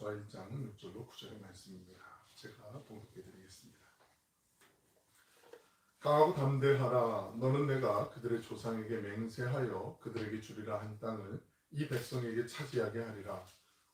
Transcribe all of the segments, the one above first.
여호수아 1장 6절로 9절의 말씀입니다. 제가 봉독해 드리겠습니다. 강하고 담대하라. 너는 내가 그들의 조상에게 맹세하여 그들에게 주리라 한 땅을 이 백성에게 차지하게 하리라.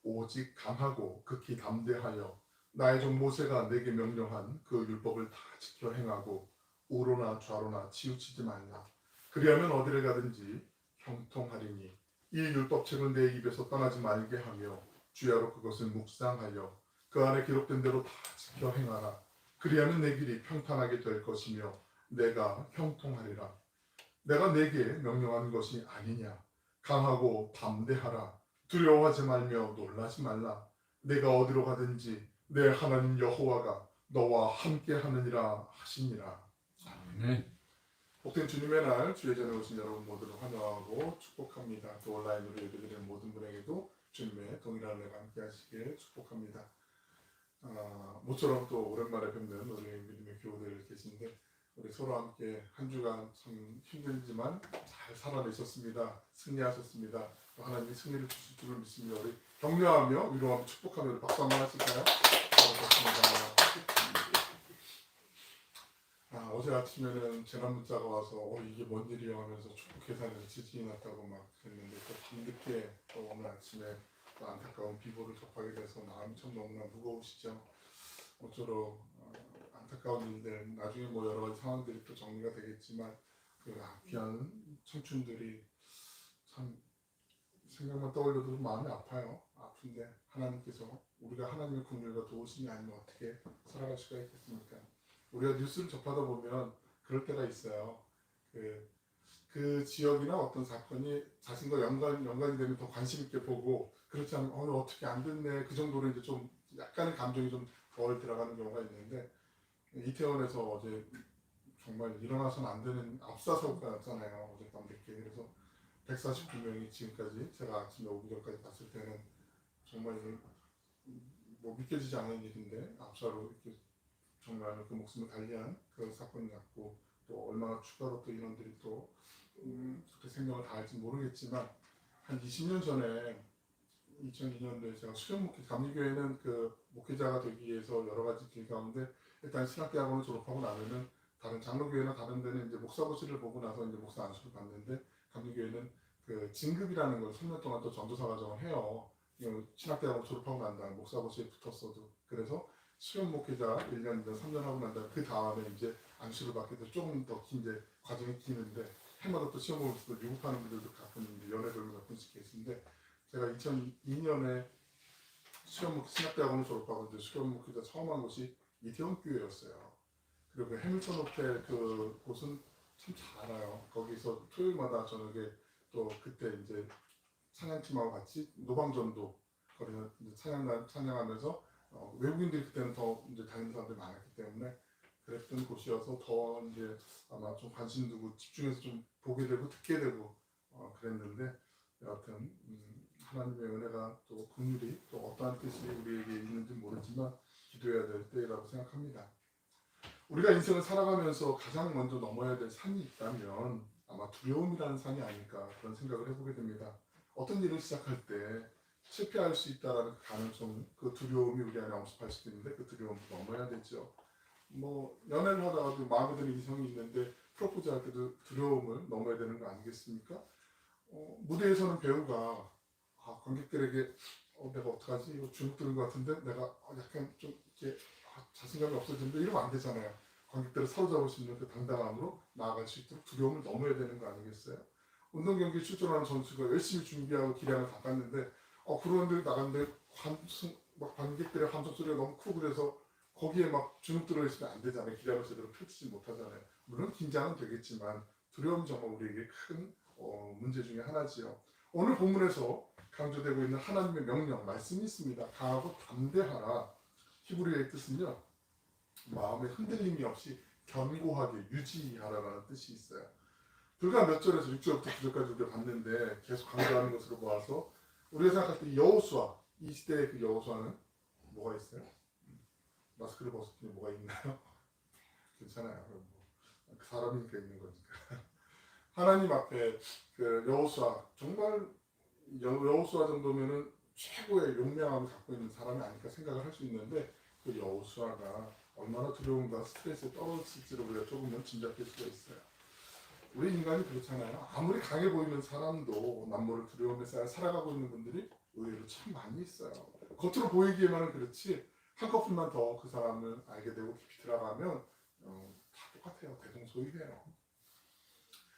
오직 강하고 극히 담대하여 나의 종 모세가 내게 명령한 그 율법을 다 지켜 행하고 우로나 좌로나 치우치지 말라. 그리하면 어디를 가든지 형통하리니 이 율법책은 내 입에서 떠나지 말게 하며 주야로 그것을 묵상하여 그 안에 기록된 대로 다 지켜 행하라. 그리하면 내 길이 평탄하게 될 것이며 내가 형통하리라. 내가 내게 명령한 것이 아니냐. 강하고 담대하라. 두려워하지 말며 놀라지 말라. 내가 어디로 가든지 내 하나님 여호와가 너와 함께 하느니라 하시니라. 아멘. 복된 주님의 날 주의 전에 오신 여러분 모두를 환영하고 축복합니다. 또 온라인으로 예배드리는 모든 분에게도 주님의 동일한 은혜가 함께 하시길 축복합니다. 모처럼 또 오랜만에 뵙는 우리 믿음의 교우들 계신데 우리 서로 함께 한 주간 참 힘들지만 잘 살아내셨습니다. 승리하셨습니다. 또 하나님이 승리를 주실 줄을 믿습니다. 우리 격려하며 위로하며 축복하며 박수 한번 하실까요? 잘하셨습니다. 어제 아침에는 재난 문자가 와서 이게 뭔 일이야 하면서 충북 해산에서 지진이 났다고 막 그랬는데 또 밤늦게 또 오늘 아침에 또 안타까운 비보를 접하게 돼서 마음이 참 너무나 무거우시죠. 모쪼록 안타까운 일들 나중에 뭐 여러 가지 상황들이 또 정리가 되겠지만 그 귀한 청춘들이 참 생각만 떠올려도 마음이 아파요. 아픈데 하나님께서 우리가 하나님의 긍휼과 도우심이 아니면 어떻게 살아갈 수가 있겠습니까? 우리가 뉴스를 접하다 보면 그럴 때가 있어요. 그 지역이나 어떤 사건이 자신과 연관이 되면 더 관심 있게 보고 그렇지 않으면 오늘 어떻게 안 됐네 그 정도로 이제 좀 약간의 감정이 좀 덜 들어가는 경우가 있는데 이태원에서 어제 정말 일어나서는 안 되는 압사 사고가 났잖아요. 어젯밤 늦게. 그래서 149명이 지금까지 제가 아침에 오기 전까지 봤을 때는 정말 뭐 믿겨지지 않는 일인데 압사로 이렇게 정말 그 목숨을 달리한 그 사건이 났고 또 얼마나 추가로 또 인원들이 또 그렇게 생명을 다할지 모르겠지만 한 20년 전에 2002년도에 제가 수련목회 감리교회는 그 목회자가 되기 위해서 여러 가지 길 가운데 일단 신학대학원을 졸업하고 나면은 다른 장로교회나 다른 데는 이제 목사고시를 보고 나서 이제 목사 안수를 받는데 감리교회는 그 진급이라는 걸 3년 동안 또 전도사 과정을 해요. 신학대학원 졸업하고 난 다음에 목사고시에 붙었어도 그래서 수련 목회자 1년, 3년 하고 난 다음에 그 다음에 이제 안수를 받게 돼서 조금 더 긴 이제 과정이 기는데 해마다 또 시험 보면서 또 유급하는 분들도 가끔 연애별로 몇 분씩 계신데 제가 2002년에 신학대학원을 졸업하고 이제 수련 목회자 처음 한 곳이 이태원 교회였어요. 그리고 그 해밀턴 호텔 그 곳은 참 잘 알아요. 거기서 토요일마다 저녁에 또 그때 이제 찬양팀하고 같이 노방전도 거기서 이제 찬양하면서 외국인들이 그때는 더 이제 다니는 사람들이 많았기 때문에 그랬던 곳이어서 더 이제 아마 좀 관심 두고 집중해서 좀 보게 되고 듣게 되고 그랬는데 여하튼 하나님의 은혜가 또 긍휼이 또 어떠한 뜻이 우리에게 있는지 모르지만 기도해야 될 때라고 생각합니다. 우리가 인생을 살아가면서 가장 먼저 넘어야 될 산이 있다면 아마 두려움이라는 산이 아닐까 그런 생각을 해보게 됩니다. 어떤 일을 시작할 때 실패할 수 있다는 가능성, 그 두려움이 우리 안에 엄습할 수도 있는데 그 두려움을 넘어야 되죠. 뭐 연애를 하다가도 마음에 드는 이성이 있는데 프로포즈 할 때도 두려움을 넘어야 되는 거 아니겠습니까? 무대에서는 배우가 관객들에게 내가 어떡하지? 이거 주눅 드는 것 같은데 내가 약간 좀 이렇게 자신감이 없어지는데 이러면 안 되잖아요. 관객들을 사로잡을 수 있는 그 당당함으로 나아갈 수 있도록 두려움을 넘어야 되는 거 아니겠어요? 운동 경기에 출전하는 선수가 열심히 준비하고 기량을 다 땄는데 그런데 나갔는데 관객들의 함성 소리가 너무 크고 그래서 거기에 막 주눅 들어있으면 안 되잖아요. 기량을 제대로 펼치지 못하잖아요. 물론 긴장은 되겠지만 두려움이 정말 우리에게 큰 문제 중에 하나지요. 오늘 본문에서 강조되고 있는 하나님의 명령, 말씀이 있습니다. 강하고 담대하라. 히브리어의 뜻은요. 마음에 흔들림이 없이 견고하게 유지하라라는 뜻이 있어요. 불과 몇 절에서 6절부터 9절까지 우리가 봤는데 계속 강조하는 것으로 보아서 우리가 생각할 때 여호수아, 이 시대의 그 여호수아는 뭐가 있어요? 마스크를 벗었더니 뭐가 있나요? 괜찮아요. 뭐 사람이니까 있는 거니까. 하나님 앞에 그 여호수아 정말 여호수아 정도면은 최고의 용맹함을 갖고 있는 사람이 아닐까 생각을 할 수 있는데 그 여호수아가 얼마나 두려움과 스트레스에 떨어졌을지를 우리가 조금은 짐작할 수가 있어요. 우리 인간이 그렇잖아요. 아무리 강해 보이는 사람도 남모를 두려움에 쌓여 살아가고 있는 분들이 의외로 참 많이 있어요. 겉으로 보이기에만은 그렇지 한꺼풀만 더 그 사람을 알게 되고 깊이 들어가면 다 똑같아요. 대동소이해요.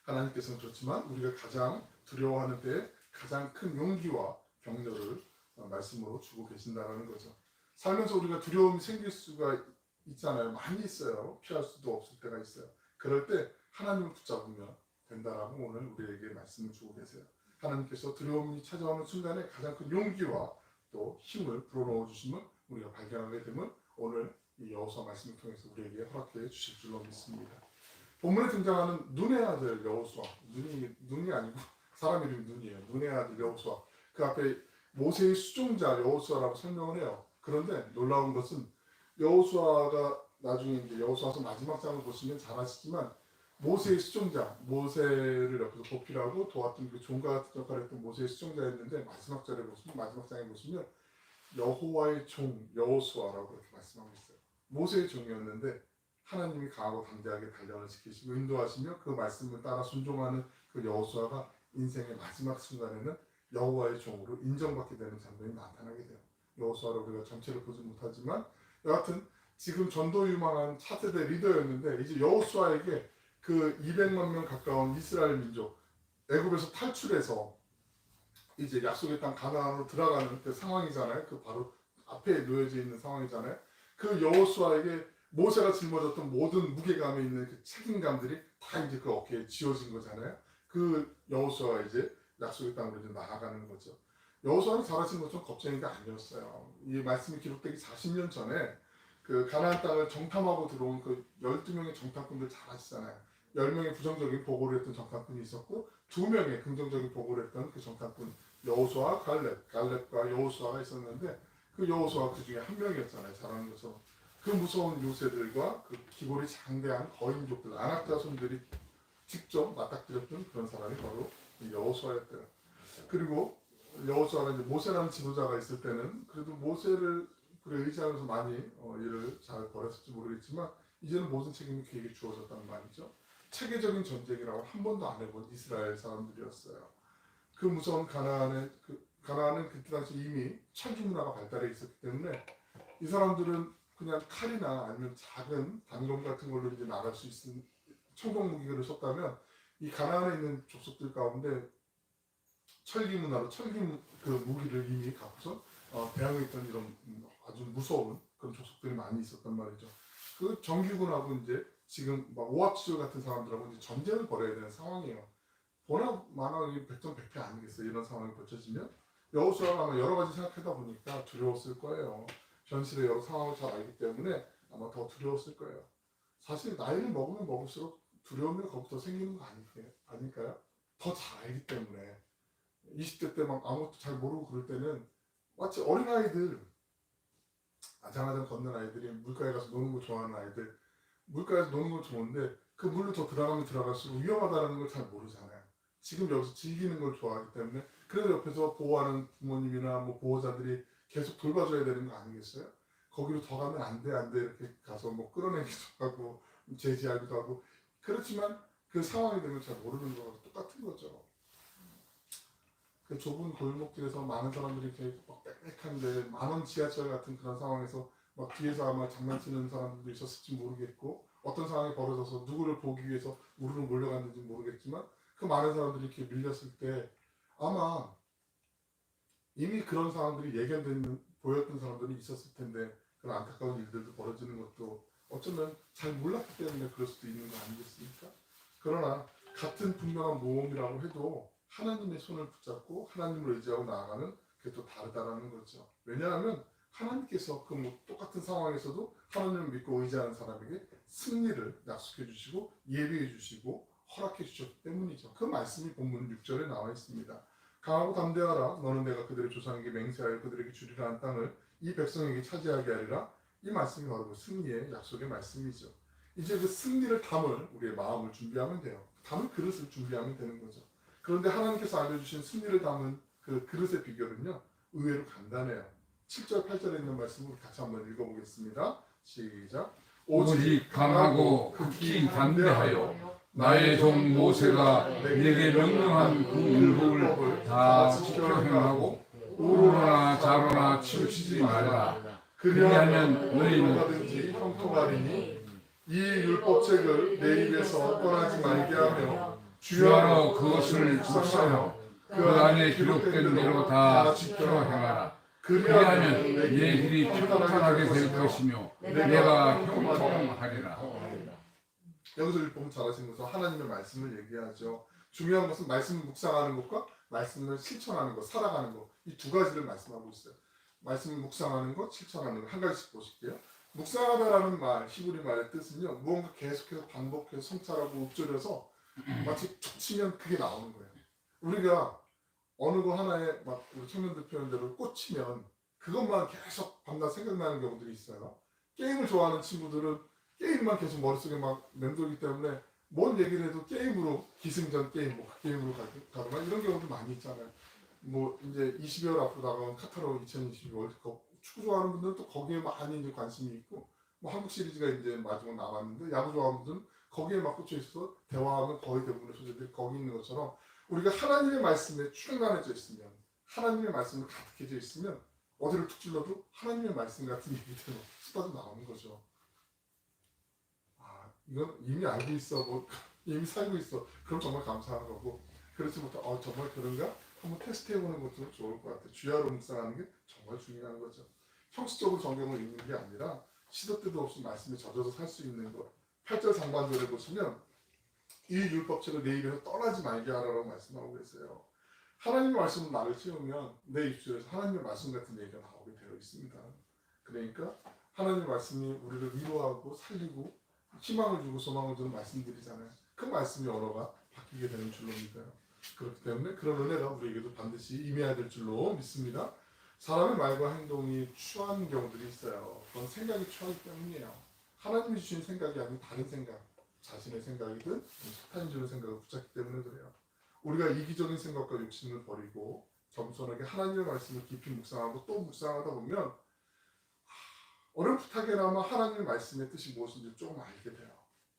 하나님께서는 그렇지만 우리가 가장 두려워하는 때에 가장 큰 용기와 격려를 말씀으로 주고 계신다는 거죠. 살면서 우리가 두려움이 생길 수가 있잖아요. 많이 있어요. 피할 수도 없을 때가 있어요. 그럴 때 하나님을 붙잡으면 된다라고 오늘 우리에게 말씀을 주고 계세요. 하나님께서 두려움이 찾아오는 순간에 가장 큰 용기와 또 힘을 불어넣어 주시면 우리가 발견하게 되면 오늘 이 여호수아 말씀을 통해서 우리에게 허락해 주실 줄로 믿습니다. 본문에 등장하는 눈의 아들 여호수아, 눈이 아니고 사람 이름이 눈이에요. 눈의 아들 여호수아. 그 앞에 모세의 수종자 여호수아라고 설명을 해요. 그런데 놀라운 것은 여호수아가 나중에 이제 여호수아서 마지막 장을 보시면 잘 아시지만 모세의 수종자, 모세를 옆에서 보필하고 도왔던 그 종과 같은 역할을 했던 모세의 수종자였는데 마지막 장에 보시면 여호와의 종 여호수아라고 그렇게 말씀하고 있어요. 모세의 종이었는데 하나님이 강하고 담대하게 단련을 시키시고 인도하시며 그 말씀을 따라 순종하는 그 여호수아가 인생의 마지막 순간에는 여호와의 종으로 인정받게 되는 장면이 나타나게 돼요. 여호수아를 우리가 전체를 보지 못하지만 여하튼 지금 전도 유망한 차세대 리더였는데 이제 여호수아에게 그 200만 명 가까운 이스라엘 민족 애굽에서 탈출해서 이제 약속의 땅 가나안으로 들어가는 그 상황이잖아요. 그 바로 앞에 놓여져 있는 상황이잖아요. 그 여호수아에게 모세가 짊어졌던 모든 무게감에 있는 그 책임감들이 다 이제 그 어깨에 지어진 거잖아요. 그 여호수아가 이제 약속의 땅으로 이제 나아가는 거죠. 여호수아는 잘하신 것처럼 겁쟁이가 아니었어요. 이 말씀이 기록되기 40년 전에 그 가나안 땅을 정탐하고 들어온 그 12명의 정탐꾼들 잘 아시잖아요. 10명의 부정적인 보고를 했던 정탐꾼이 있었고 2명의 긍정적인 보고를 했던 그 정탐꾼 여호수아, 갈렙과 여호수아가 있었는데 그 여호수아가 그 중에 한 명이었잖아요. 잘하는 것처럼. 그 무서운 요새들과 그 기골이 장대한 거인족들, 안악자손들이 직접 맞닥뜨렸던 그런 사람이 바로 여호수아였대요. 그리고 여호수아가 이제 모세라는 지도자가 있을 때는 그래도 모세를 의지하면서 많이 일을 잘 벌였을지 모르겠지만 이제는 모든 책임이 그에게 주어졌다는 말이죠. 체계적인 전쟁이라고 한 번도 안 해본 이스라엘 사람들이었어요. 그 무서운 가나안은 그때 당시 이미 철기 문화가 발달해 있었기 때문에 이 사람들은 그냥 칼이나 아니면 작은 단검 같은 걸로 이제 나갈 수 있는 청동 무기를 썼다면 이 가나안에 있는 족속들 가운데 철기 문화로 그 무기를 이미 갖고서 대항했던 이런 아주 무서운 그런 족속들이 많이 있었단 말이죠. 그 정규군하고 이제 지금 막 오합지졸 같은 사람들하고 이제 전쟁을 벌여야 되는 상황이에요. 워낙 만왕이 백전백패 아니겠어요. 이런 상황이 벌쳐지면 여호수아가 아마 여러 가지 생각하다 보니까 두려웠을 거예요. 현실의 여러 상황을 잘 알기 때문에 아마 더 두려웠을 거예요. 사실 나이를 먹으면 먹을수록 두려움과 겁이 더 생기는 거 아닐까요? 더 잘 알기 때문에 20대 때 막 아무것도 잘 모르고 그럴 때는 마치 어린아이들 아장아장 걷는 아이들이 물가에 가서 노는 거 좋아하는 아이들 물가에서 노는 건 좋은데 그 물로 더 들어가면 들어갈수록 위험하다는 걸 잘 모르잖아요. 지금 여기서 즐기는 걸 좋아하기 때문에 그래도 옆에서 보호하는 부모님이나 뭐 보호자들이 계속 돌봐줘야 되는 거 아니겠어요? 거기로 더 가면 안 돼 이렇게 가서 뭐 끌어내기도 하고 제지하기도 하고 그렇지만 그 상황이 되면 잘 모르는 거랑 똑같은 거죠. 그 좁은 골목길에서 많은 사람들이 이렇게 막 빽빽한데 만원 지하철 같은 그런 상황에서 막 뒤에서 아마 장난치는 사람들도 있었을지 모르겠고 어떤 상황이 벌어져서 누구를 보기 위해서 우르르 몰려갔는지 모르겠지만 그 많은 사람들이 이렇게 밀렸을 때 아마 이미 그런 상황들이 보였던 사람들이 있었을 텐데 그런 안타까운 일들도 벌어지는 것도 어쩌면 잘 몰랐기 때문에 그럴 수도 있는 거 아니겠습니까? 그러나 같은 분명한 모험이라고 해도 하나님의 손을 붙잡고 하나님을 의지하고 나아가는 그게 또 다르다라는 거죠. 왜냐하면 하나님께서 그 똑같은 상황에서도 하나님을 믿고 의지하는 사람에게 승리를 약속해 주시고 예비해 주시고 허락해 주셨기 때문이죠. 그 말씀이 본문 6절에 나와 있습니다. 강하고 담대하라. 너는 내가 그들의 조상에게 맹세하여 그들에게 주리라 한 땅을 이 백성에게 차지하게 하리라. 이 말씀이 바로 그 승리의 약속의 말씀이죠. 이제 그 승리를 담을 우리의 마음을 준비하면 돼요. 담을 그릇을 준비하면 되는 거죠. 그런데 하나님께서 알려주신 승리를 담은 그 그릇의 비결은요. 의외로 간단해요. 7절 8절에 있는 말씀을 같이 한번 읽어보겠습니다. 시작. 오직 강하고 극히 담대하여 나의 종 모세가 내게 명령한 그 율법을 다 지켜 행하고 우로나 자로나 치우치지 말라. 그리하면 너희는 하든지 형통하리니 이 율법책을 내 입에서 떠나지 말게 하며 주야로 그것을 묵상하여 그 안에 기록된 대로 다 지켜 행하라. 그리하면 내 길이 평탄하게 될 것이며 내가 형통하리라. 여기서 율법은 잘하신 것은 하나님의 말씀을 얘기하죠. 중요한 것은 말씀을 묵상하는 것과 말씀을 실천하는 것, 살아가는 것, 이 두 가지를 말씀하고 있어요. 말씀을 묵상하는 것, 실천하는 것 한 가지씩 보실게요. 묵상하다라는 말, 히브리 말의 뜻은요, 무언가 계속해서 반복해서 성찰하고 읊조려서 마치 툭 치면 그게 나오는 거예요. 우리가 어느 거 하나에 막 우리 청년들 표현대로 꽂히면 그것만 계속 밤낮 생각나는 경우들이 있어요. 게임을 좋아하는 친구들은 게임만 계속 머릿속에 막 맴돌기 때문에 뭔 얘기를 해도 게임으로 기승전 게임, 뭐 그 게임으로 가거나 이런 경우도 많이 있잖아요. 뭐 이제 12월 앞으로 다가온 카타르 2022 월드컵 축구 좋아하는 분들은 또 거기에 많이 이제 관심이 있고 뭐 한국 시리즈가 이제 마지막 남았는데 야구 좋아하는 분들은 거기에 막 꽂혀 있어서 대화하면 거의 대부분의 소재들이 거기 있는 것처럼 우리가 하나님의 말씀에 충만해져 있으면 하나님의 말씀을 가득해져 있으면 어디를 툭 찔러도 하나님의 말씀 같은 얘기들이 쏟아져 나오는 거죠. 아 이건 이미 알고 있어, 뭐 이미 살고 있어. 그럼 정말 감사한 거고 그렇지 못해 정말 그런가? 한번 테스트해보는 것도 좋을 것 같아요. 주야로 묵상하는 게 정말 중요한 거죠. 형식적으로 성경을 읽는 게 아니라 시도 때도 없이 말씀에 젖어서 살 수 있는 것. 8절 상반절에 보시면 이 율법책을 내 입에서 떠나지 말게 하라고 말씀하고 계세요. 하나님의 말씀은 나를 채우면 내 입술에서 하나님의 말씀 같은 얘기가 나오게 되어 있습니다. 그러니까 하나님의 말씀이 우리를 위로하고 살리고 희망을 주고 소망을 주는 말씀들이잖아요. 그 말씀의 언어가 바뀌게 되는 줄로 믿어요. 그렇기 때문에 그런 은혜가 우리에게도 반드시 임해야 될 줄로 믿습니다. 사람의 말과 행동이 추한 경우들이 있어요. 그건 생각이 추하기 때문이에요. 하나님이 주신 생각이 아닌 다른 생각, 자신의 생각이든 사탄이 주는 생각을 붙잡기 때문에 그래요. 우리가 이기적인 생각과 욕심을 버리고 겸손하게 하나님의 말씀을 깊이 묵상하고 또 묵상하다 보면 어렴풋하게나마 하나님의 말씀의 뜻이 무엇인지 조금 알게 돼요.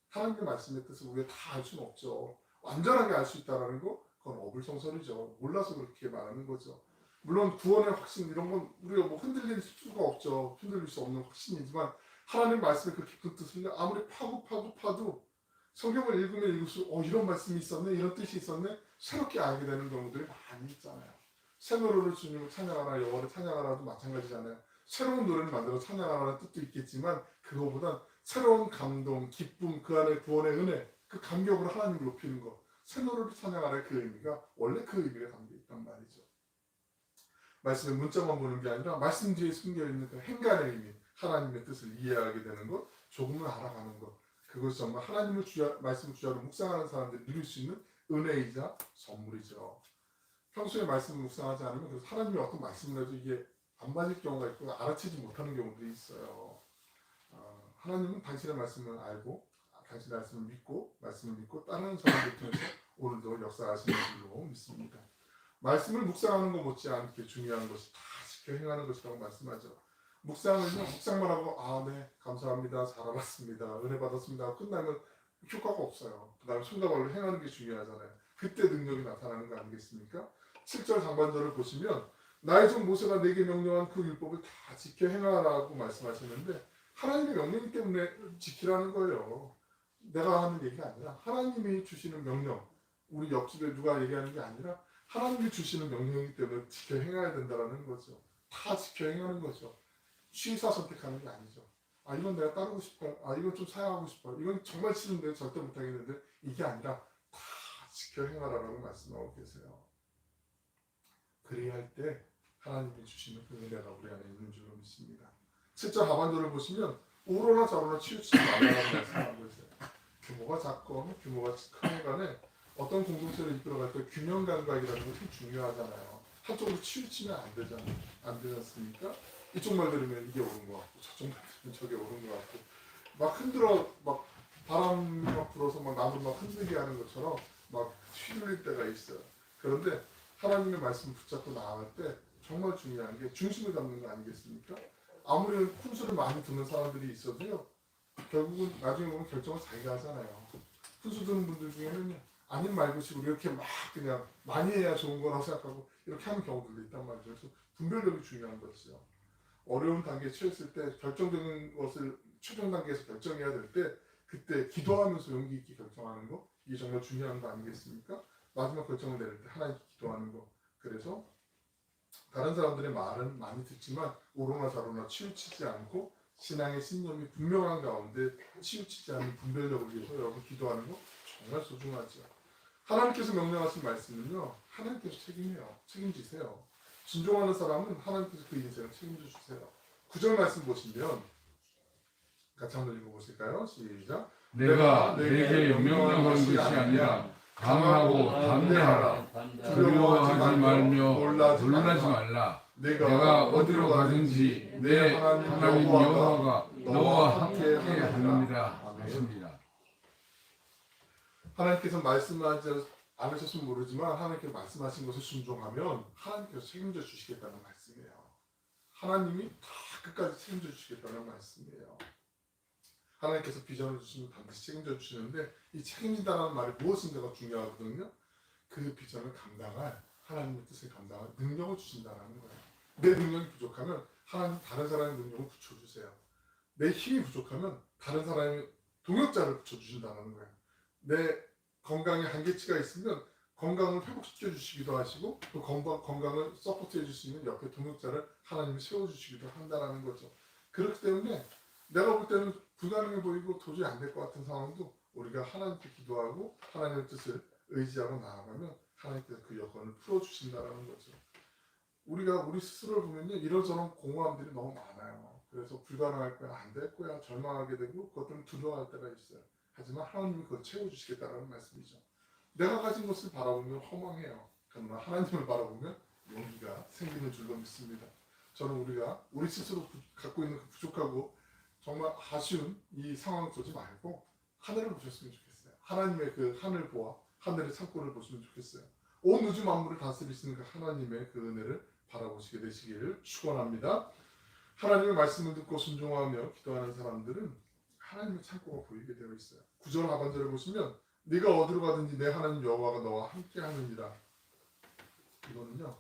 하나님의 말씀의 뜻을 우리가 다 알 수는 없죠. 완전하게 알 수 있다는 거 그건 어불성설이죠. 몰라서 그렇게 말하는 거죠. 물론 구원의 확신 이런 건 우리가 뭐 흔들릴 수가 없죠. 흔들릴 수 없는 확신이지만 하나님 말씀의 그 깊은 뜻을 아무리 파도 성경을 읽으면 읽을수록 이런 말씀이 있었네, 이런 뜻이 있었네 새롭게 알게 되는 경우들이 많이 있잖아요. 새 노래를 주님을 찬양하라, 여호와를 찬양하라도 마찬가지잖아요. 새로운 노래를 만들어 찬양하라는 뜻도 있겠지만 그거보단 새로운 감동, 기쁨, 그 안에 구원의 은혜, 그 감격으로 하나님을 높이는 것, 새 노래를 찬양하라의 그 의미가 원래 그 의미가 담겨 있단 말이죠. 말씀의 문자만 보는 게 아니라 말씀 뒤에 숨겨있는 그 행간의 의미, 하나님의 뜻을 이해하게 되는 것, 조금은 알아가는 것, 그것이 정말 하나님을 말씀을 주야로 묵상하는 사람들이 누릴 수 있는 은혜이자 선물이죠. 평소에 말씀을 묵상하지 않으면 그래서 하나님이 어떤 말씀을 해도 이게 안 맞을 경우가 있고 알아채지 못하는 경우들이 있어요. 하나님은 당신의 말씀을 알고 당신의 말씀을 믿고 따르는 사람들 통해서 오늘도 역사하시는 줄로 믿습니다. 말씀을 묵상하는 것 못지않게 중요한 것이 다 지켜 행하는 것이라고 말씀하죠. 묵상만 하고 네 감사합니다, 잘 알았습니다, 은혜 받았습니다 끝나면 효과가 없어요. 그 다음에 손과 발로 행하는 게 중요하잖아요. 그때 능력이 나타나는 거 아니겠습니까? 7절 상반절을 보시면 나의 종 모세가 내게 명령한 그 율법을 다 지켜 행하라고 말씀하시는데 하나님의 명령이기 때문에 지키라는 거예요. 내가 하는 얘기가 아니라 하나님이 주시는 명령, 우리 옆집에 누가 얘기하는 게 아니라 하나님이 주시는 명령이기 때문에 지켜 행해야 된다는 거죠. 다 지켜 행하는 거죠. 취사 선택하는 게 아니죠. 이건 내가 따르고 싶어요. 이건 좀 사양하고 싶어요. 이건 정말 싫은데 절대 못하겠는데 이게 아니라 다 지켜 행하라고 말씀하고 계세요. 그래야 할 때 하나님이 주시는 그 은혜가 우리 안에 있는 줄로 믿습니다. 7절 하반절을 보시면 우로나 좌로나 치우치지 말라고 말씀하고 있어요. 규모가 작건 규모가 큰 간에 어떤 공동체를 이끌어갈 때 균형 감각이라는 것이 중요하잖아요. 한쪽으로 치우치면 안 되지 않습니까? 이쪽 말 들으면 이게 옳은 것 같고 저쪽 말 들으면 저게 옳은 것 같고 막 흔들어 막 바람이 막 불어서 막 나무를 막 흔들게 하는 것처럼 막 휘둘릴 때가 있어요. 그런데 하나님의 말씀을 붙잡고 나아갈 때 정말 중요한 게 중심을 잡는 거 아니겠습니까? 아무리 훈수를 많이 두는 사람들이 있어도요, 결국은 나중에 보면 결정을 자기가 하잖아요. 훈수 두는 분들 중에는 아닌 말고식으로 이렇게 막 그냥 많이 해야 좋은 거라고 생각하고 이렇게 하는 경우들도 있단 말이죠. 그래서 분별력이 중요한 거죠. 어려운 단계에 처했을 때 결정되는 것을 최종 단계에서 결정해야 될 때 그때 기도하면서 용기 있게 결정하는 거, 이게 정말 중요한 거 아니겠습니까? 마지막 결정을 내릴 때 하나님께 기도하는 거. 그래서 다른 사람들의 말은 많이 듣지만 오로나 자로나 치우치지 않고 신앙의 신념이 분명한 가운데 치우치지 않는 분별력을 위해서 여러분 기도하는 거 정말 소중하죠. 하나님께서 명령하신 말씀은요, 하나님께서 책임지세요. 진종하는 사람은 하나님께서 그 인생을 책임져 주세요. 9절 말씀 보시면 같이 한번 읽어보실까요? 시작. 내가 내게 명령한 것이 아니라 강하고 담대하라. 두려워하지 말며 놀라지 말라. 내가 어디로 가든지 내 하나님 여호와가 너와 함께 하느니라 하십니다. 하나님께서 말씀하지 않으셨으면 모르지만 하나님께서 말씀하신 것을 순종하면 하나님께서 책임져 주시겠다는 말씀이에요. 하나님이 다 끝까지 책임져 주시겠다는 말씀이에요. 하나님께서 비전을 주시면 반드시 책임져 주시는데 이 책임진다는 말이 무엇인가가 중요하거든요. 그 비전을 감당할 하나님의 뜻을 감당할 능력을 주신다는 거예요. 내 능력이 부족하면 하나님 다른 사람의 능력을 붙여주세요. 내 힘이 부족하면 다른 사람의 동역자를 붙여주신다는 거예요. 내 건강에 한계치가 있으면 건강을 회복시켜 주시기도 하시고 또 건강을 서포트해 주시는 옆에 동역자를 하나님이 세워주시기도 한다는 거죠. 그렇기 때문에 내가 볼 때는 불가능해 보이고 도저히 안 될 것 같은 상황도 우리가 하나님께 기도하고 하나님의 뜻을 의지하고 나아가면 하나님께서 그 여건을 풀어주신다는 거죠. 우리가 우리 스스로를 보면요, 이런저런 공허함들이 너무 많아요. 그래서 불가능할 거야, 안 될 거야, 절망하게 되고 그것 때문에 두려워할 때가 있어요. 하지만 하나님이 그걸 채워주시겠다는 말씀이죠. 내가 가진 것을 바라보면 허망해요. 그러나 하나님을 바라보면 용기가 생기는 줄로 믿습니다. 저는 우리가 우리 스스로 갖고 있는 그 부족하고 정말 아쉬운 이 상황 보지 말고 하늘을 보셨으면 좋겠어요. 하나님의 그 하늘 보아 하늘의 창고를 보시면 좋겠어요. 온 우주 만물을 다스리시는 그 하나님의 그 은혜를 바라보시게 되시기를 축원합니다. 하나님의 말씀을 듣고 순종하며 기도하는 사람들은 하나님의 창고가 보이게 되어 있어요. 9절 하반절을 보시면 네가 어디로 가든지 내 하나님 여호와가 너와 함께 하느니라. 이거는요,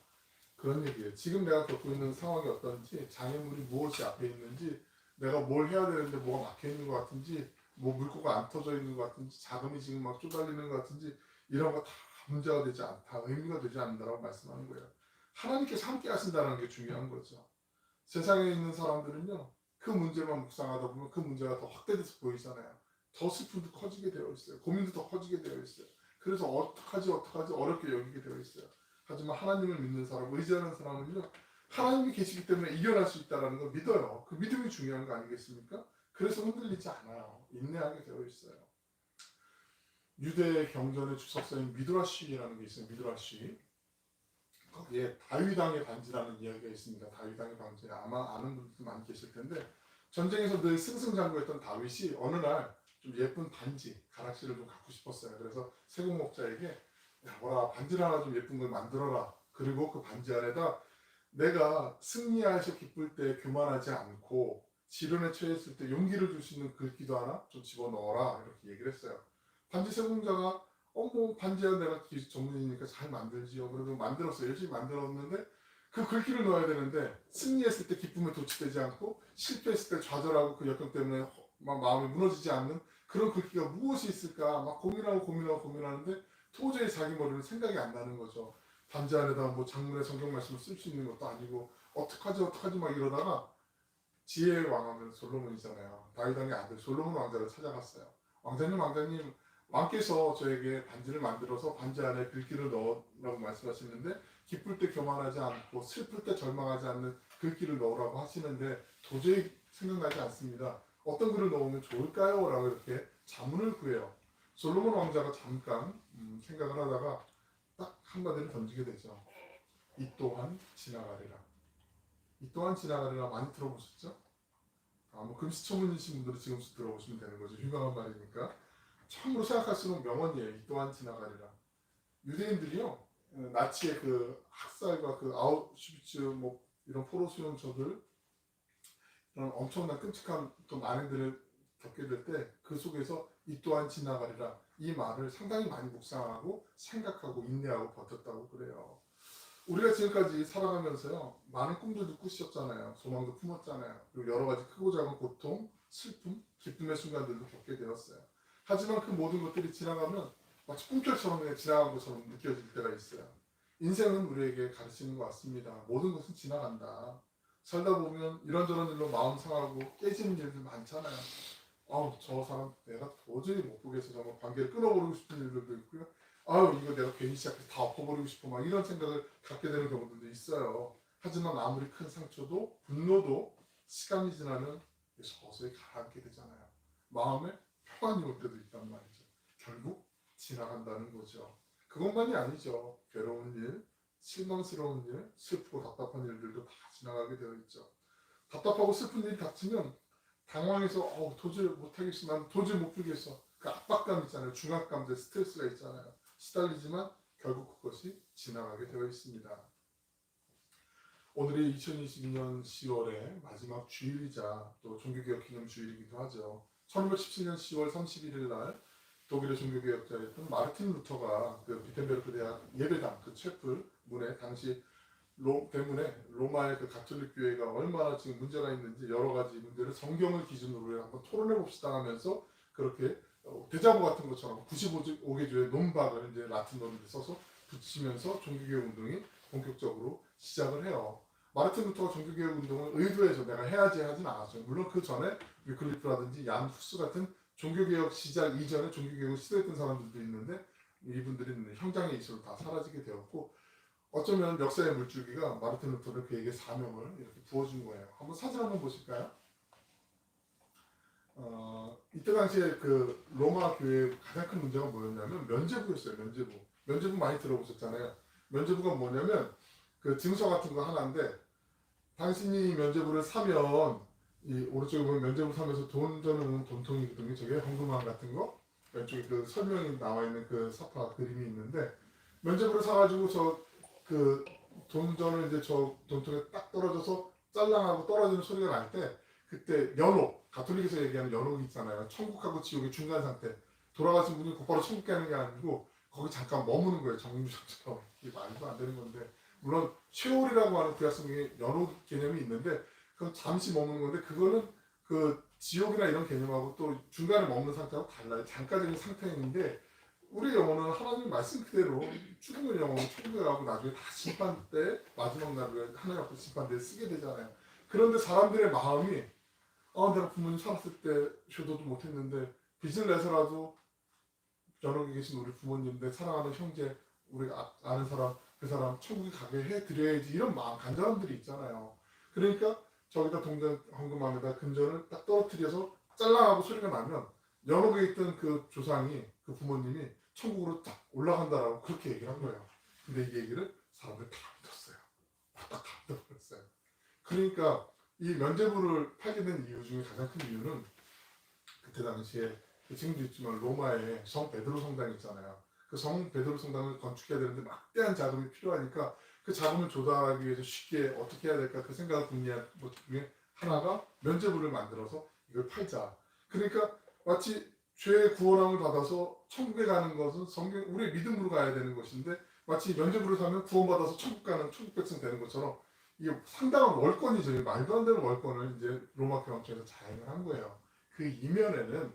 그런 얘기예요. 지금 내가 겪고 있는 상황이 어떤지, 장애물이 무엇이 앞에 있는지, 내가 뭘 해야 되는데 뭐가 막혀 있는 것 같은지, 뭐 물고가 안 터져 있는 것 같은지, 자금이 지금 막 쪼달리는 것 같은지, 이런 거 다 문제가 되지 않다, 의미가 되지 않는다라고 말씀하는 거예요. 하나님께서 함께 하신다는 게 중요한 거죠. 세상에 있는 사람들은요, 그 문제만 묵상하다 보면 그 문제가 더 확대돼서 보이잖아요. 더 슬픔도 커지게 되어 있어요. 고민도 더 커지게 되어 있어요. 그래서 어떡하지 어렵게 여기게 되어 있어요. 하지만 하나님을 믿는 사람, 의지하는 사람은요, 하나님이 계시기 때문에 이겨낼 수 있다는 걸 믿어요. 그 믿음이 중요한 거 아니겠습니까? 그래서 흔들리지 않아요. 인내하게 되어 있어요. 유대 경전의 주석서인 미드라시라는 게 있어요. 미드라시. 거기에 다윗 왕의 반지라는 이야기가 있습니다. 다윗 왕의 반지, 아마 아는 분들도 많이 계실 텐데, 전쟁에서 늘 승승장구했던 다윗이 어느 날 좀 예쁜 반지, 가락시를 좀 갖고 싶었어요. 그래서 세공 목자에게 야, 뭐라 반지 하나 좀 예쁜 걸 만들어라. 그리고 그 반지 안에다 내가 승리하셔 기쁠 때 교만하지 않고 지련에 처했을 때 용기를 줄 수 있는 글귀도 하나 좀 집어넣어라. 이렇게 얘기를 했어요. 반지 세공자가 뭐 반지야 내가 기술 전문이니까 잘 만들지요. 그리고 만들었어요. 열심히 만들었는데 그 글귀를 넣어야 되는데 승리했을 때 기쁨에 도취되지 않고 실패했을 때 좌절하고 그 역경 때문에 막 마음이 무너지지 않는 그런 글귀가 무엇이 있을까 막 고민하는데 도저히 자기 머리는 생각이 안 나는 거죠. 반지 안에다 뭐 장문의 성경 말씀을 쓸 수 있는 것도 아니고 어떡하지 막 이러다가 지혜의 왕하면 솔로몬이잖아요. 다윗 왕의 아들 솔로몬 왕자를 찾아갔어요. 왕자님 왕께서 저에게 반지를 만들어서 반지 안에 글귀를 넣으라고 말씀하시는데 기쁠 때 교만하지 않고 슬플 때 절망하지 않는 글귀를 넣으라고 하시는데 도저히 생각나지 않습니다. 어떤 글을 넣으면 좋을까요? 라고 이렇게 자문을 구해요. 솔로몬 왕자가 잠깐 생각을 하다가 딱 한마디를 던지게 되죠. 이 또한 지나가리라. 이 또한 지나가리라 많이 들어보셨죠? 뭐 금시초문이신 분들은 지금부터 들어보시면 되는 거죠. 유명한 말이니까. 처음으로 생각할수록 명언이에요. 이 또한 지나가리라. 유대인들이요, 나치의 그 학살과 그 아우슈비츠 뭐 이런 포로 수용소들 이런 엄청난 끔찍한 또 만행들을 겪게 될 때 그 속에서 이 또한 지나가리라 이 말을 상당히 많이 묵상하고 생각하고 인내하고 버텼다고 그래요. 우리가 지금까지 살아가면서요 많은 꿈들도 꾸셨잖아요. 소망도 품었잖아요. 그리고 여러 가지 크고 작은 고통, 슬픔, 기쁨의 순간들도 겪게 되었어요. 하지만 그 모든 것들이 지나가면 마치 꿈결처럼 그냥 지나간 것처럼 느껴질 때가 있어요. 인생은 우리에게 가르치는 것 같습니다. 모든 것은 지나간다. 살다 보면 이런저런 일로 마음 상하고 깨지는 일들 많잖아요. 아우 저 사람 내가 도저히 못 보겠어. 정말 관계를 끊어버리고 싶은 일들도 있고요. 아유 이거 내가 괜히 시작해서 다 엎어버리고 싶어 막 이런 생각을 갖게 되는 경우들도 있어요. 하지만 아무리 큰 상처도 분노도 시간이 지나면 서서히 가라앉게 되잖아요. 마음에 평안이 올 때도 있단 말이죠. 결국 지나간다는 거죠. 그것만이 아니죠. 괴로운 일, 실망스러운 일, 슬프고 답답한 일들도 다 지나가게 되어 있죠. 답답하고 슬픈 일이 닥치면 당황해서 도저히 못하겠어. 난 도저히 못 풀겠어. 그 압박감 있잖아요. 중압감들, 스트레스가 있잖아요. 시달리지만 결국 그것이 지나가게 되어 있습니다. 오늘이 2022년 10월의 마지막 주일이자 또 종교개혁 기념 주일이기도 하죠. 1917년 10월 31일 날 독일의 종교개혁자였던 마르틴 루터가 그 비텐베르크 대학 예배당 그 채플 문에 당시 대문에 로마의 그 가톨릭 교회가 얼마나 지금 문제가 있는지 여러 가지 문제를 성경을 기준으로 한번 토론해 봅시다 하면서 그렇게 대자보 같은 것처럼 95개 조의 논박을 이제 라틴 어를 써서 붙이면서 종교개혁 운동이 본격적으로 시작을 해요. 마르틴 루터가 종교개혁 운동을 의도해서 내가 해야지 하진 않았어요. 물론 그 전에 위클리프라든지 얀 후스 같은 종교개혁 시작 이전에 종교개혁을 시도했던 사람들도 있는데 이분들은 형장의 이수로 다 사라지게 되었고 어쩌면 역사의 물줄기가 마르틴 루터를 그에게 사명을 이렇게 부어준 거예요. 한번 사진 한번 보실까요? 이때 당시에 그 로마 교회의 가장 큰 문제가 뭐였냐면 면죄부였어요. 면죄부 많이 들어보셨잖아요. 면죄부가 뭐냐면 그 증서 같은 거 하나인데 당신이 면죄부를 사면 이 오른쪽에 보면 면죄부 사면서 돈 저는 돈통이거든요. 저게 헌금함 같은 거 왼쪽에 그 설명이 나와 있는 그 사파 그림이 있는데 면죄부를 사가지고 저 그 돈전을 이제 저 돈통에 딱 떨어져서 짤랑하고 떨어지는 소리가 날 때 그때 연옥 가톨릭에서 얘기하는 연옥이 있잖아요. 천국하고 지옥의 중간 상태 돌아가신 분이 곧바로 천국 가는 게 아니고 거기 잠깐 머무는 거예요. 정류장처럼 이게 말도 안 되는 건데 물론 쉐올이라고 하는 구약성경에 연옥 개념이 있는데 그건 잠시 머무는 건데 그거는 그 지옥이나 이런 개념하고 또 중간에 머무는 상태하고 달라요. 잠깐적인 상태인데 우리 영혼은 하나님 말씀 그대로 죽음의 영혼 천국에 가고 나중에 다 심판 때 마지막 날에 하나님 앞에 심판 때 쓰게 되잖아요. 그런데 사람들의 마음이 내가 부모님 살았을 때 효도도 못했는데 빚을 내서라도 연옥에 계신 우리 부모님 내 사랑하는 형제 우리 아는 사람 그 사람 천국에 가게 해드려야지 이런 마음 간절함들이 있잖아요. 그러니까 저기다 동전 헌금함에다 금전을 딱 떨어뜨려서 짤랑하고 소리가 나면 연옥에 있던 그 조상이 그 부모님이 천국으로 딱 올라간다라고 그렇게 얘기를 한 거예요. 근데 이 얘기를 사람들이 다 믿었어요. 다 믿어버렸어요. 그러니까 이 면죄부를 팔게 된 이유 중에 가장 큰 이유는 그때 당시에 지금도 있지만 로마에 성 베드로 성당 있잖아요. 그 성 베드로 성당을 건축해야 되는데 막대한 자금이 필요하니까 그 자금을 조달하기 위해서 쉽게 어떻게 해야 될까 그 생각을 궁리한 것 중에 하나가 면죄부를 만들어서 이걸 팔자. 그러니까 마치 죄의 구원함을 받아서 천국에 가는 것은 성경 우리의 믿음으로 가야 되는 것인데 마치 면죄부를 사면 구원받아서 천국 가는 천국 백성 되는 것처럼 이게 상당한 월권이죠. 말도 안 되는 월권을 이제 로마 교황청에서 자행을 한 거예요. 그 이면에는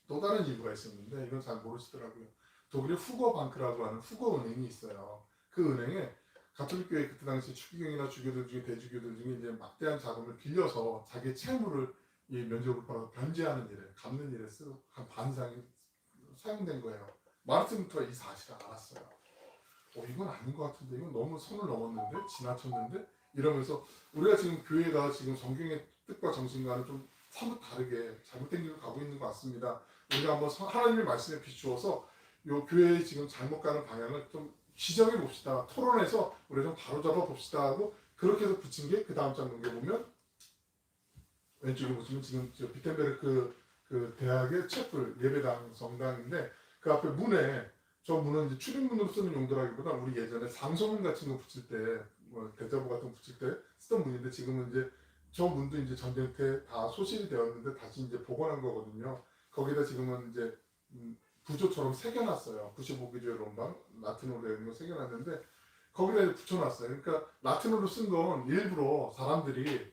또 다른 이유가 있었는데 이건 잘 모르시더라고요. 독일의 후거 방크라고 하는 후거 은행이 있어요. 그 은행에 가톨릭 교회 그때 당시 추기경이나 주교들 중에 대주교들 중에 이제 막대한 자금을 빌려서 자기의 채무를 이 면접을 받아서 변제하는 일에 갚는 일에 쓰고 한 반 이상이 사용된 거예요. 마르틴 루터가 이 사실을 알았어요. 이건 아닌 것 같은데 이건 너무 선을 넘었는데 지나쳤는데 이러면서 우리가 지금 교회가 지금 성경의 뜻과 정신과는 좀 사뭇 다르게 잘못된 길로 가고 있는 것 같습니다. 우리가 한번 하나님의 말씀에 비추어서 이 교회의 지금 잘못 가는 방향을 좀 지적해 봅시다. 토론해서 우리가 좀 바로잡아 봅시다 하고 그렇게 해서 붙인 게 그 다음 장 넘겨보면 왼쪽에 보시면 지금 비텐베르크 그 대학의 채플 예배당 성당인데 그 앞에 문에 저 문은 이제 출입문으로 쓰는 용도라기보다 우리 예전에 상소문 같은 거 붙일 때, 뭐 대자보 같은 거 붙일 때 쓰던 문인데 지금은 이제 저 문도 이제 전쟁 때 다 소실이 되었는데 다시 이제 복원한 거거든요. 거기다 지금은 이제 부조처럼 새겨놨어요. 95기조의 롬방 라틴어로 되어 있는 거 새겨놨는데 거기다 이제 붙여놨어요. 그러니까 라틴어로 쓴 건 일부러 사람들이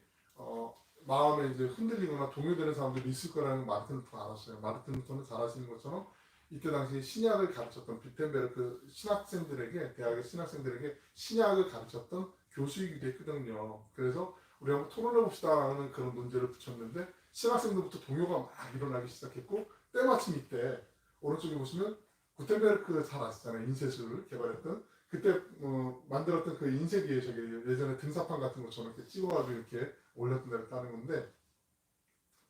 마음에 이제 흔들리거나 동요되는 사람들이 있을 거라는 마르틴 루터가 알았어요. 마르틴 루터는 잘 아시는 것처럼 이때 당시 신약을 가르쳤던 비텐베르크 신학생들에게, 대학의 신학생들에게 신약을 가르쳤던 교수이기도 했거든요. 그래서 우리 한번 토론해 봅시다라는 그런 문제를 붙였는데 신학생들부터 동요가 막 일어나기 시작했고 때마침 이때 오른쪽에 보시면 구텐베르크 잘 아시잖아요. 인쇄술을 개발했던 그때 만들었던 그 인쇄 위에 저기 예전에 등사판 같은 것처럼 이렇게 찍어가지고 이렇게 올렸던 데를 따는 건데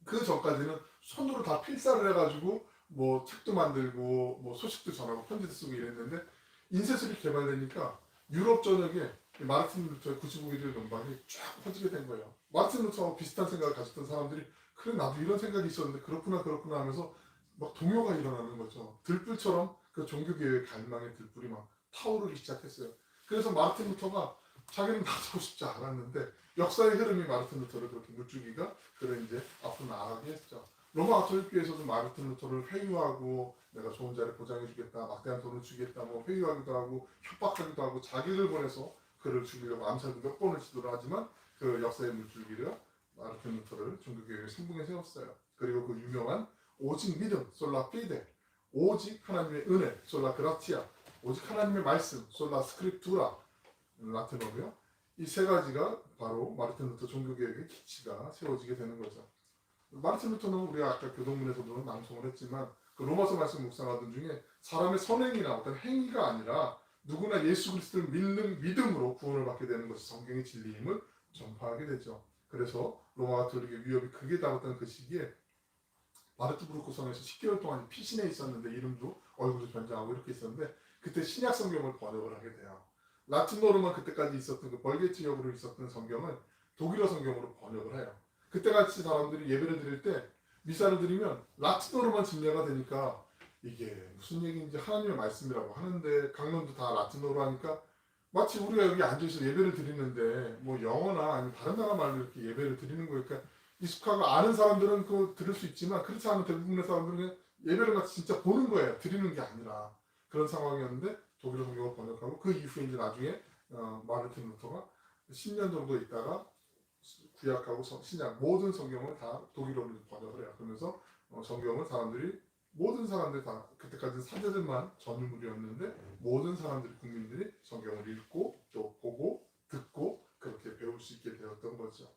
그 전까지는 손으로 다 필사를 해가지고 뭐 책도 만들고 뭐 소식도 전하고 편지도 쓰고 이랬는데 인쇄술이 개발되니까 유럽 전역에 마르틴 루터의 95기를 논방이 쫙 퍼지게 된 거예요. 마르틴 루터하고 비슷한 생각을 가졌던 사람들이 그래 나도 이런 생각이 있었는데 그렇구나 하면서 막 동요가 일어나는 거죠. 들불처럼 그 종교개혁의 갈망의 들불이 막 타오르기 시작했어요. 그래서 마르틴 루터가 자기는 나서고 싶지 않았는데 역사의 흐름이 마르틴 루터를 그렇게 물줄기가 그래 이제 앞으로 나아가게 했죠. 로마 가톨릭교에서도 마르틴 루터를 회유하고 내가 좋은 자리 보장해주겠다, 막대한 돈을 주겠다, 뭐 회유하기도 하고 협박하기도 하고 자기를 보내서 그를 죽이려고 암살도 몇 번을 시도를 하지만 그 역사의 물줄기를 마르틴 루터를 종교개혁의 선봉에 세웠어요. 그리고 그 유명한 오직 믿음, 솔라 피데, 오직 하나님의 은혜, 솔라 그라티아, 오직 하나님의 말씀, 솔라 스크립투라, 라틴어고요. 이 세 가지가 바로 마르틴 루터 종교개혁의 기치가 세워지게 되는 거죠. 마르틴 루터는 우리가 아까 교동문에서도 낭송을 했지만 그 로마서 말씀 묵상하던 중에 사람의 선행이나 어떤 행위가 아니라 누구나 예수 그리스도를 믿는 믿음으로 구원을 받게 되는 것이 성경의 진리임을 전파하게 되죠. 그래서 로마 가톨릭의 위협이 크게 다뤘던 그 시기에 마르트부르크 성에서 10개월 동안 피신해 있었는데 이름도 얼굴도 변장하고 이렇게 있었는데 그때 신약 성경을 번역을 하게 돼요. 라틴어로만 그때까지 있었던 그 벌게트역으로 있었던 성경을 독일어 성경으로 번역을 해요. 그때같이 사람들이 예배를 드릴 때 미사를 드리면 라틴어로만 진례가 되니까 이게 무슨 얘기인지 하나님의 말씀이라고 하는데 강론도 다 라틴어로 하니까 마치 우리가 여기 앉아서 예배를 드리는데 뭐 영어나 아니면 다른 나라 말로 이렇게 예배를 드리는 거니까 익숙하고 아는 사람들은 그 들을 수 있지만 그렇지 않은 대부분의 사람들은 그냥 예배를 마치 진짜 보는 거예요. 드리는 게 아니라 그런 상황이었는데 독일어 성경을 번역하고 그 이후에 이제 나중에 마르틴 루터가 10년 정도 있다가 구약하고 신약 모든 성경을 다 독일어로 번역을 해요. 그러면서 성경을 사람들이 모든 사람들이 다 그때까지 사제들만 전유물이었는데 모든 사람들이 국민들이 성경을 읽고 또 보고 듣고 그렇게 배울 수 있게 되었던 거죠.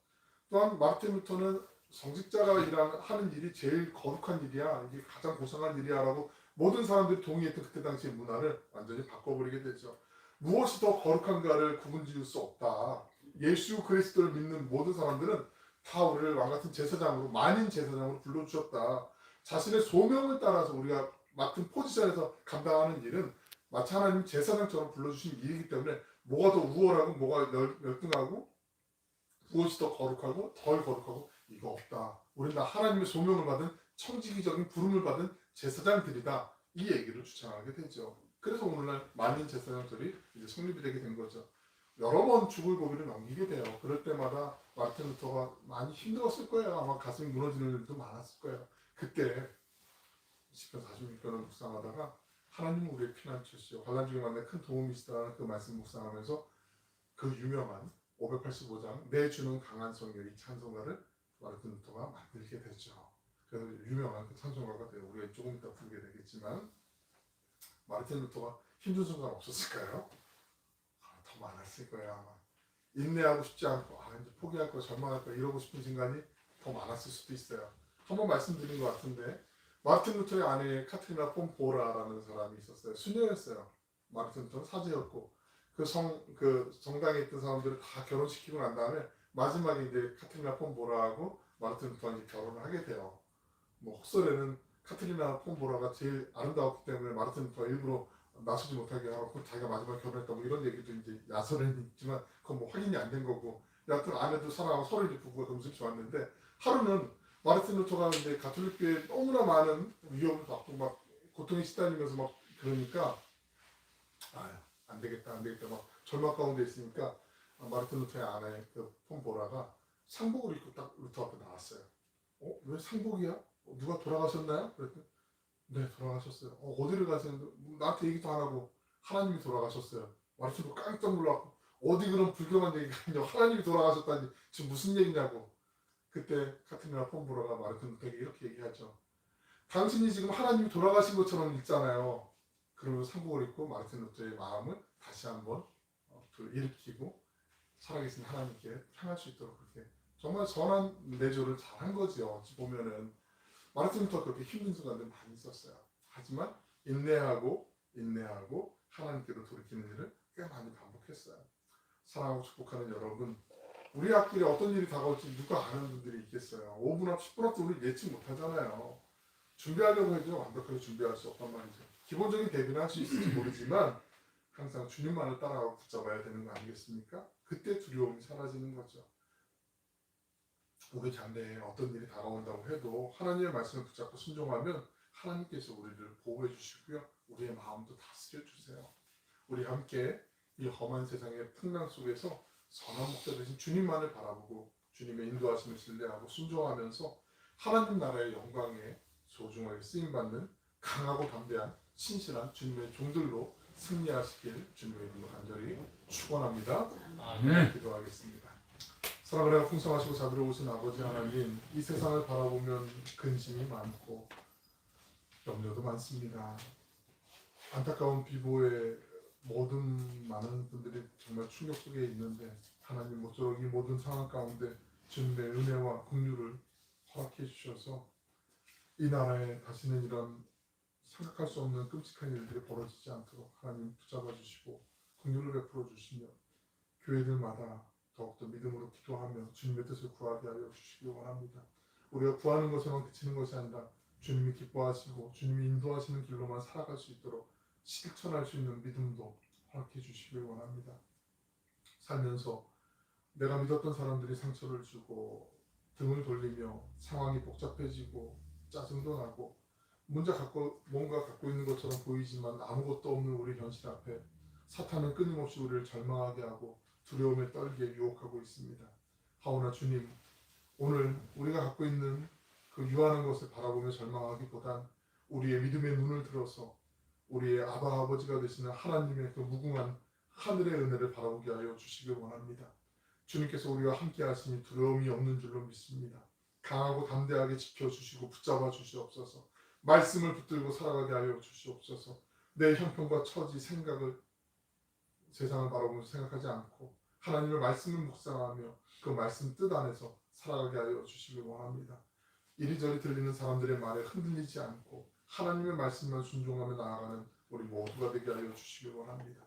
또한 마르틴 루터는 성직자가 하는 일이 제일 거룩한 일이야, 이게 가장 고상한 일이야라고 모든 사람들이 동의했던 그때 당시의 문화를 완전히 바꿔버리게 되죠. 무엇이 더 거룩한가를 구분지을 수 없다. 예수 그리스도를 믿는 모든 사람들은 다 우리를 왕같은 제사장으로 만인 제사장으로 불러주셨다. 자신의 소명을 따라서 우리가 맡은 포지션에서 감당하는 일은 마치 하나님 제사장처럼 불러주신 일이기 때문에 뭐가 더 우월하고 뭐가 열등하고 무엇이 더 거룩하고 덜 거룩하고 이거 없다. 우리는 다 하나님의 소명을 받은 청지기적인 부름을 받은 제사장들이다. 이 얘기를 주장하게 되죠. 그래서 오늘날 만인 제사장들이 이제 성립이 되게 된 거죠. 여러 번 죽을 고비를 넘기게 돼요. 그럴 때마다 마르틴 루터가 많이 힘들었을 거예요. 아마 가슴이 무너지는 일도 많았을 거예요. 그때 10편 46편을 묵상하다가 하나님은 우리의 피난처시요 환난 중에 만나 큰 도움이시다라는 그 말씀 묵상하면서 그 유명한 585장 내 주는 강한 성결 이 찬송가를 마르틴 루터가 만들게 되죠. 그래서 유명한 그 찬송가가 돼요. 우리가 조금 이따 부르게 되겠지만 마르틴 루터가 힘든 순간 없었을까요? 더 많았을 거예요 아마. 인내하고 싶지 않고 이제 포기할 거 절망할 거 이러고 싶은 순간이 더 많았을 수도 있어요. 한번 말씀드린 것 같은데 마르틴 루터의 아내 카트리나 폰 보라라는 사람이 있었어요. 수녀였어요. 마르틴 루터는 사제였고 그 정당에 있던 사람들을 다 결혼시키고 난 다음에 마지막에 이제 카트리나 폰 보라하고 마르틴 루터가 이제 결혼을 하게 돼요. 뭐 헛설에는 카트리나 폰 보라가 제일 아름다웠기 때문에 마르틴 루터가 일부러 나서지 못하게 하고 자기가 마지막에 결혼했다 뭐 이런 얘기도 이제 야설은 있지만 그건 뭐 확인이 안 된 거고 여하튼 아내도 사랑하고 서로 이제 부부가 금슬 좋았는데 하루는 마르틴 루터가 이제 가톨릭교에 너무나 많은 위협을 받고 막 고통에 시달리면서 막 그러니까 안 되겠다 막 절망 가운데 있으니까 마르틴 루터의 아내 그 폼보라가 상복을 입고 딱 루터 앞에 나왔어요. 왜 상복이야? 누가 돌아가셨나요? 그랬더니 네, 돌아가셨어요. 어디를 가시는데 나한테 얘기도 안 하고 하나님이 돌아가셨어요. 마르틴 루터 깜짝 놀랐고 어디 그런 불경한 얘기가 있냐, 하나님이 돌아가셨다니 지금 무슨 얘기냐고. 그때 카트리나 폼보라가 마르틴 루터에게 이렇게 얘기하죠. 당신이 지금 하나님이 돌아가신 것처럼 읽잖아요. 그러면서 상복을 입고 마르틴 루터의 마음을 다시 한번 일으키고 살아계신 하나님께 향할 수 있도록 그렇게 정말 선한 내조를 잘한 거죠. 어찌 보면은 마르틴 루터가 그렇게 힘든 순간들 많이 있었어요. 하지만 인내하고 하나님께로 돌이키는 일을 꽤 많이 반복했어요. 사랑하고 축복하는 여러분, 우리 앞길에 어떤 일이 다가올지 누가 아는 분들이 있겠어요. 5분 앞, 10분 앞도 우리 예측 못하잖아요. 준비하려고 해도 완벽하게 준비할 수 없단 말이죠. 기본적인 대비는 할 수 있을지 모르지만 항상 주님만을 따라가고 붙잡아야 되는 거 아니겠습니까? 그때 두려움이 사라지는 거죠. 우리 장래에 어떤 일이 다가온다고 해도 하나님의 말씀을 붙잡고 순종하면 하나님께서 우리를 보호해 주시고요. 우리의 마음도 다스려 주세요. 우리 함께 이 험한 세상의 풍랑 속에서 선한 목자 되신 주님만을 바라보고 주님의 인도하심을 신뢰하고 순종하면서 하나님 나라의 영광에 소중하게 쓰임받는 강하고 담대한 신실한 주님의 종들로 승리하시길 주님의 이름으로 간절히 축원합니다. 아멘. 기도하겠습니다. 사랑을 하고 풍성하시고 자비로우신 아버지 하나님, 이 세상을 바라보면 근심이 많고 염려도 많습니다. 안타까운 비보에 모든 많은 분들이 정말 충격 속에 있는데 하나님 모쪼록 이 모든 상황 가운데 주님의 은혜와 긍휼을 허락해 주셔서 이 나라에 다시는 이런 생각할 수 없는 끔찍한 일들이 벌어지지 않도록 하나님 붙잡아 주시고 긍휼을 베풀어 주시며 교회들마다 더욱더 믿음으로 기도하며 주님의 뜻을 구하게 하여 주시기 원합니다. 우리가 구하는 것에만 그치는 것이 아니라 주님이 기뻐하시고 주님이 인도하시는 길로만 살아갈 수 있도록 실천할 수 있는 믿음도 허락해 주시길 원합니다. 살면서 내가 믿었던 사람들이 상처를 주고 등을 돌리며 상황이 복잡해지고 짜증도 나고 뭔가 갖고 있는 것처럼 보이지만 아무것도 없는 우리 현실 앞에 사탄은 끊임없이 우리를 절망하게 하고 두려움에 떨게 유혹하고 있습니다. 하오나 주님, 오늘 우리가 갖고 있는 그 유한한 것을 바라보며 절망하기보단 우리의 믿음의 눈을 들어서 우리의 아버지가 되시는 하나님의 그 무궁한 하늘의 은혜를 바라보게 하여 주시길 원합니다. 주님께서 우리와 함께 하시니 두려움이 없는 줄로 믿습니다. 강하고 담대하게 지켜주시고 붙잡아 주시옵소서. 말씀을 붙들고 살아가게 하여 주시옵소서. 내 형편과 처지, 생각을 세상을 바라보면서 생각하지 않고 하나님의 말씀을 묵상하며 그 말씀 뜻 안에서 살아가게 하여 주시길 원합니다. 이리저리 들리는 사람들의 말에 흔들리지 않고 하나님의 말씀만 순종하며 나아가는 우리 모두가 되게 하여 주시길 원합니다.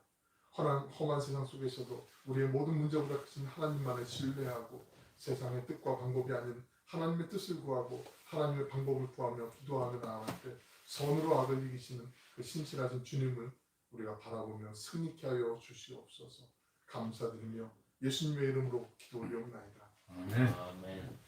험한 세상 속에서도 우리의 모든 문제보다 크신 하나님만을 신뢰하고 세상의 뜻과 방법이 아닌 하나님의 뜻을 구하고 하나님의 방법을 구하며 기도하며 나아갈 때 선으로 악을 이기시는 그 신실하신 주님을 우리가 바라보며 승리케 하여 주시옵소서. 감사드리며 예수님의 이름으로 기도 올리옵나이다. 아멘.